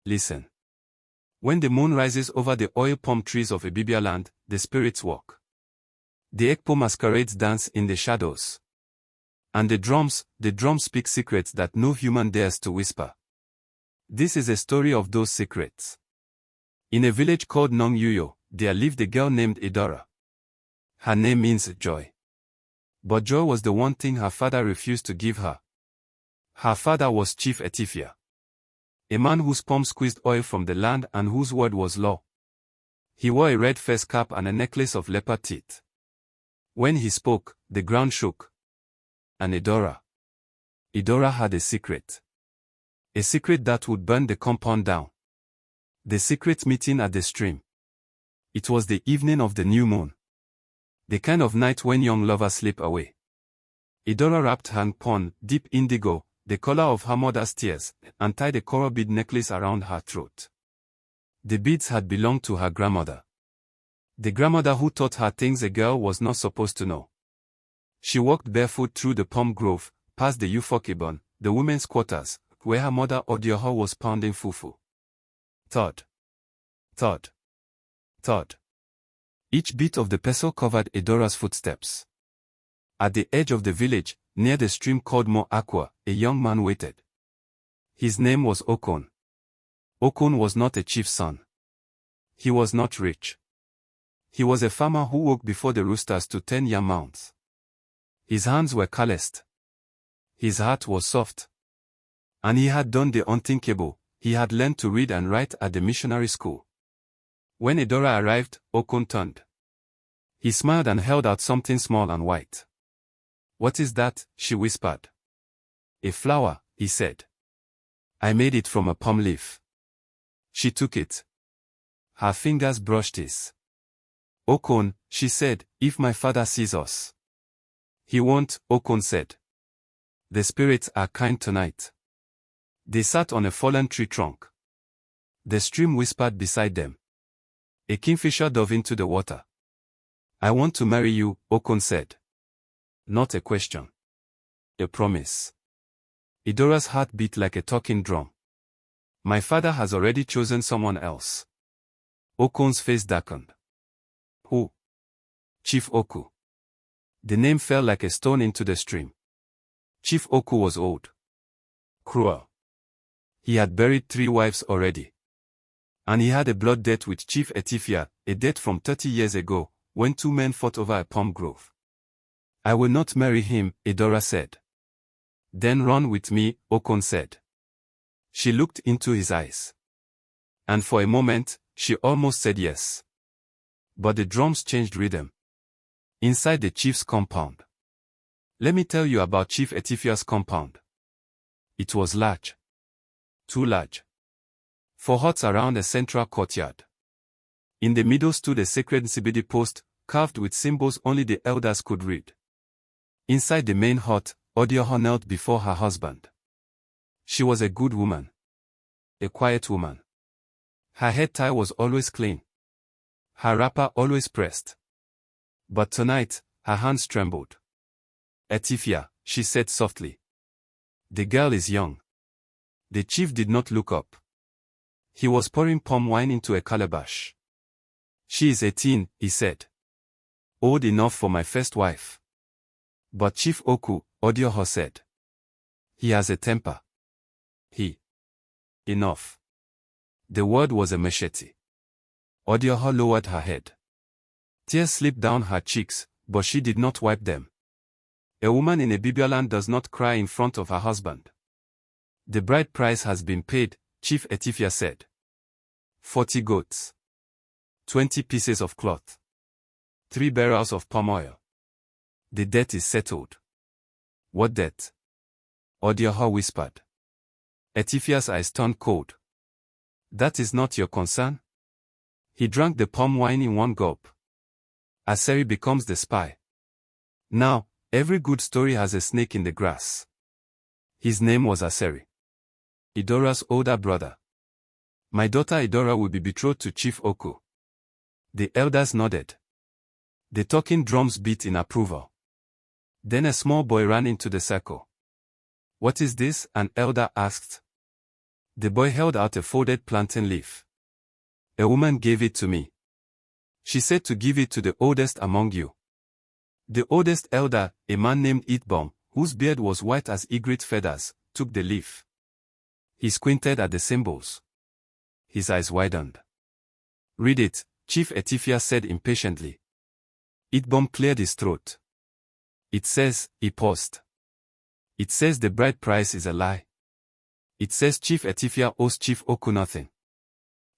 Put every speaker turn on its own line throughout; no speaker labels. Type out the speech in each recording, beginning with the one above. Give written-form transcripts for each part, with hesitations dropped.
Listen. When the moon rises over the oil palm trees of Ibibioland, the spirits walk. The Ekpo masquerades dance in the shadows. And the drums speak secrets that no human dares to whisper. This is a story of those secrets. In a village called Nong Yuyo, there lived a girl named Idara. Her name means joy. But joy was the one thing her father refused to give her. Her father was Chief Etifia, a man whose palm squeezed oil from the land and whose word was law. He wore a red face cap and a necklace of leopard teeth. When he spoke, the ground shook. And Idara had a secret. A secret that would burn the compound down. The secret meeting at the stream. It was the evening of the new moon. The kind of night when young lovers slip away. Idara wrapped her pon, deep indigo, the color of her mother's tears, and tied a coral bead necklace around her throat. The beads had belonged to her grandmother. The grandmother who taught her things a girl was not supposed to know. She walked barefoot through the palm grove, past the Akwa Ibom, the women's quarters, where her mother Odioho was pounding fufu. Thud. Thud. Thud. Each beat of the pestle covered Idara's footsteps. At the edge of the village, near the stream called Mmot Akwa, a young man waited. His name was Okon. Okon was not a chief's son. He was not rich. He was a farmer who woke before the roosters to tend yam mounds. His hands were calloused. His heart was soft. And he had done the unthinkable. He had learned to read and write at the missionary school. When Idara arrived, Okon turned. He smiled and held out something small and white. "What is that?" she whispered. "A flower," he said. "I made it from a palm leaf." She took it. Her fingers brushed his. "Okon," she said, "if my father sees us." "He won't," Okon said. "The spirits are kind tonight." They sat on a fallen tree trunk. The stream whispered beside them. A kingfisher dove into the water. "I want to marry you," Okon said. Not a question. A promise. Idara's heart beat like a talking drum. "My father has already chosen someone else." Okon's face darkened. "Who?" "Chief Oku." The name fell like a stone into the stream. Chief Oku was old. Cruel. He had buried 3 wives already. And he had a blood debt with Chief Etifia, a debt from 30 years ago, when 2 men fought over a palm grove. "I will not marry him," Idara said. "Then run with me," Okon said. She looked into his eyes. And for a moment, she almost said yes. But the drums changed rhythm. Inside the chief's compound. Let me tell you about Chief Etifia's compound. It was large. Too large. 4 huts around a central courtyard. In the middle stood a sacred Nsibidi post, carved with symbols only the elders could read. Inside the main hut, Odioho knelt before her husband. She was a good woman. A quiet woman. Her head tie was always clean. Her wrapper always pressed. But tonight, her hands trembled. "Etifia," she said softly. "The girl is young." The chief did not look up. He was pouring palm wine into a calabash. "She is 18, he said. "Old enough for my first wife." "But Chief Oku," Odioho said. "He has a temper." Enough. The word was a machete. Odioho lowered her head. Tears slipped down her cheeks, but she did not wipe them. A woman in Ibibioland does not cry in front of her husband. "The bride price has been paid," Chief Etifia said. 40 goats. 20 pieces of cloth. 3 barrels of palm oil. The debt is settled." "What debt?" Odioho whispered. Etifia's eyes turned cold. "That is not your concern?" He drank the palm wine in one gulp. Aseri becomes the spy. Now, every good story has a snake in the grass. His name was Aseri. Idara's older brother. "My daughter Idara will be betrothed to Chief Oku." The elders nodded. The talking drums beat in approval. Then a small boy ran into the circle. "What is this?" an elder asked. The boy held out a folded plantain leaf. A woman gave it to me. She said to give it to the oldest among you. The oldest elder, a man named Ibibio, whose beard was white as egret feathers, took the leaf. He squinted at the symbols. His eyes widened. Read it, Chief Etifia said impatiently. Ibibio cleared his throat. It says, he paused. It says the bride price is a lie. It says Chief Etifia owes Chief Oku nothing.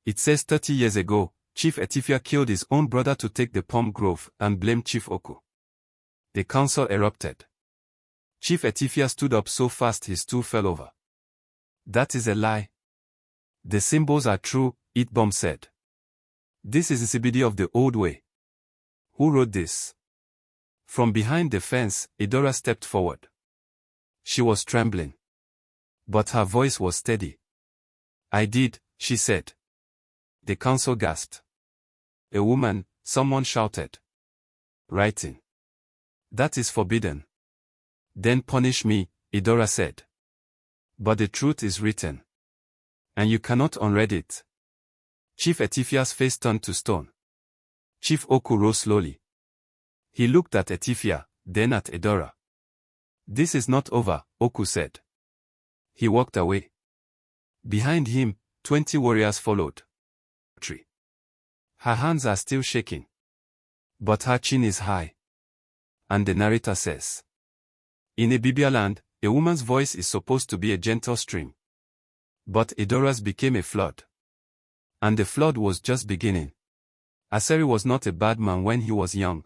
It says 30 years ago, Chief Etifia killed his own brother to take the palm grove and blamed Chief Oku. The council erupted. Chief Etifia stood up so fast his stool fell over. That is a lie. The symbols are true, Ibibio said. This is Nsibidi of the old way. Who wrote this? From behind the fence, Idara stepped forward. She was trembling. But her voice was steady. I did, she said. The council gasped. A woman, someone shouted. Writing. That is forbidden. Then punish me, Idara said. But the truth is written. And you cannot unread it. Chief Etifia's face turned to stone. Chief Oku rose slowly. He looked at Etifia, then at Idara. This is not over, Oku said. He walked away. Behind him, 20 warriors followed. Her hands are still shaking. But her chin is high. And the narrator says. In Ibibioland, a woman's voice is supposed to be a gentle stream. But Idara's became a flood. And the flood was just beginning. Aseri was not a bad man when he was young.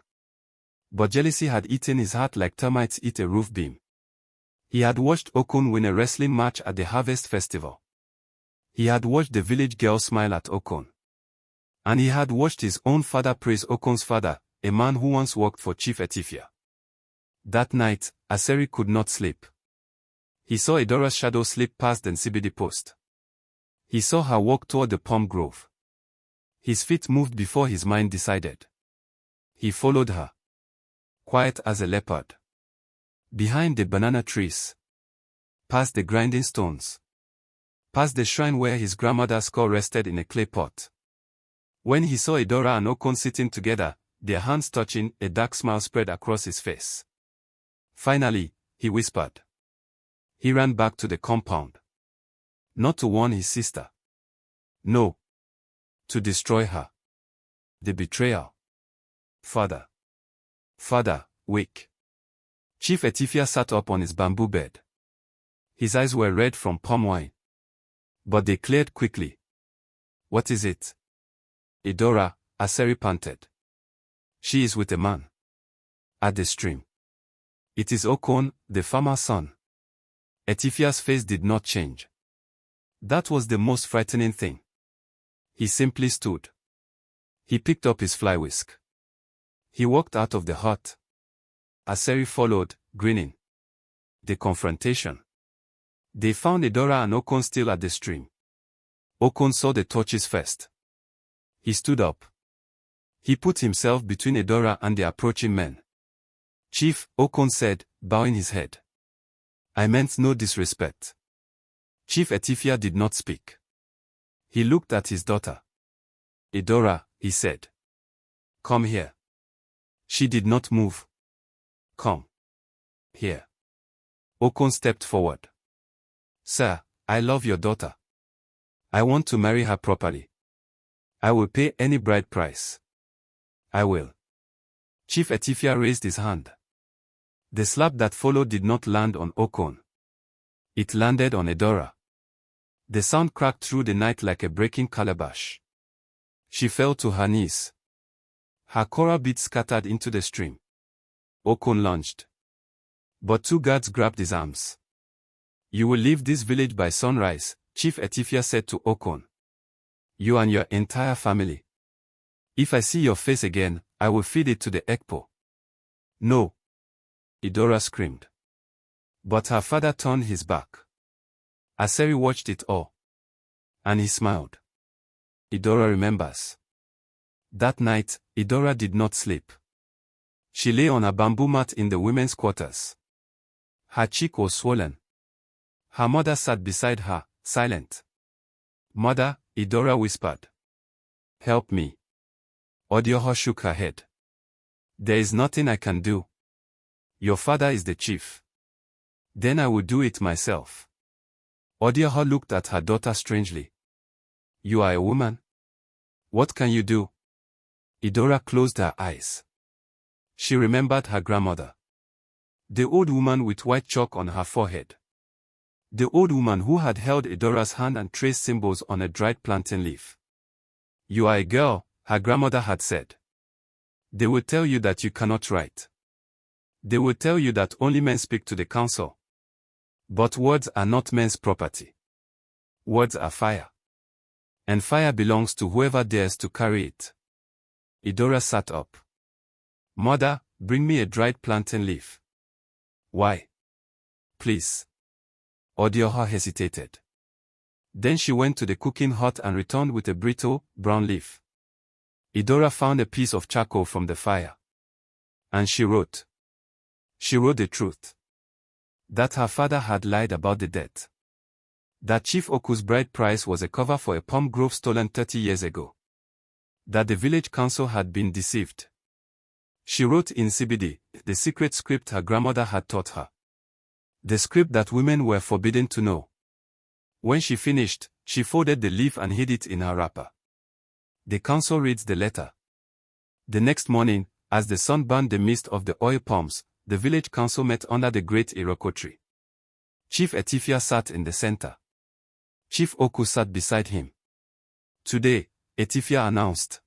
But jealousy had eaten his heart like termites eat a roof beam. He had watched Okon win a wrestling match at the Harvest Festival. He had watched the village girl smile at Okon. And he had watched his own father praise Okon's father, a man who once worked for Chief Etifia. That night, Aseri could not sleep. He saw Idara's shadow slip past the Nsibidi post. He saw her walk toward the palm grove. His feet moved before his mind decided. He followed her. Quiet as a leopard. Behind the banana trees. Past the grinding stones. Past the shrine where his grandmother's skull rested in a clay pot. When he saw Idara and Okon sitting together, their hands touching, a dark smile spread across his face. Finally, he whispered. He ran back to the compound. Not to warn his sister. No. To destroy her. The betrayal. Father. Father, wake. Chief Etifia sat up on his bamboo bed. His eyes were red from palm wine. But they cleared quickly. What is it? Idara, Aseri panted. She is with a man. At the stream. It is Okon, the farmer's son. Etifia's face did not change. That was the most frightening thing. He simply stood. He picked up his fly whisk. He walked out of the hut. Aseri followed, grinning. The confrontation. They found Idara and Okon still at the stream. Okon saw the torches first. He stood up. He put himself between Idara and the approaching men. Chief, Okon said, bowing his head. I meant no disrespect. Chief Etifia did not speak. He looked at his daughter. Idara, he said. Come here. She did not move. Come. Here. Okon stepped forward. Sir, I love your daughter. I want to marry her properly. I will pay any bride price. I will. Chief Etifia raised his hand. The slap that followed did not land on Okon. It landed on Idara. The sound cracked through the night like a breaking calabash. She fell to her knees. Her coral beads scattered into the stream. Okon lunged. But two guards grabbed his arms. You will leave this village by sunrise, Chief Etifia said to Okon. You and your entire family. If I see your face again, I will feed it to the Ekpo. No. Idara screamed. But her father turned his back. Aseri watched it all. And he smiled. Idara remembers. That night, Idara did not sleep. She lay on a bamboo mat in the women's quarters. Her cheek was swollen. Her mother sat beside her, silent. Mother, Idara whispered. Help me. Odioho shook her head. There is nothing I can do. Your father is the chief. Then I will do it myself. Odioho looked at her daughter strangely. You are a woman? What can you do? Idara closed her eyes. She remembered her grandmother. The old woman with white chalk on her forehead. The old woman who had held Idara's hand and traced symbols on a dried plantain leaf. You are a girl, her grandmother had said. They will tell you that you cannot write. They will tell you that only men speak to the council. But words are not men's property. Words are fire. And fire belongs to whoever dares to carry it. Idara sat up. Mother, bring me a dried plantain leaf. Why? Please. Odioho hesitated. Then she went to the cooking hut and returned with a brittle, brown leaf. Idara found a piece of charcoal from the fire. And she wrote. She wrote the truth. That her father had lied about the death. That Chief Oku's bride price was a cover for a palm grove stolen 30 years ago. That the village council had been deceived. She wrote in Nsibidi, the secret script her grandmother had taught her. The script that women were forbidden to know. When she finished, she folded the leaf and hid it in her wrapper. The council reads the letter. The next morning, as the sun burned the mist of the oil palms, the village council met under the great Iroko tree. Chief Etifia sat in the center. Chief Oku sat beside him. Today, Etifia announced,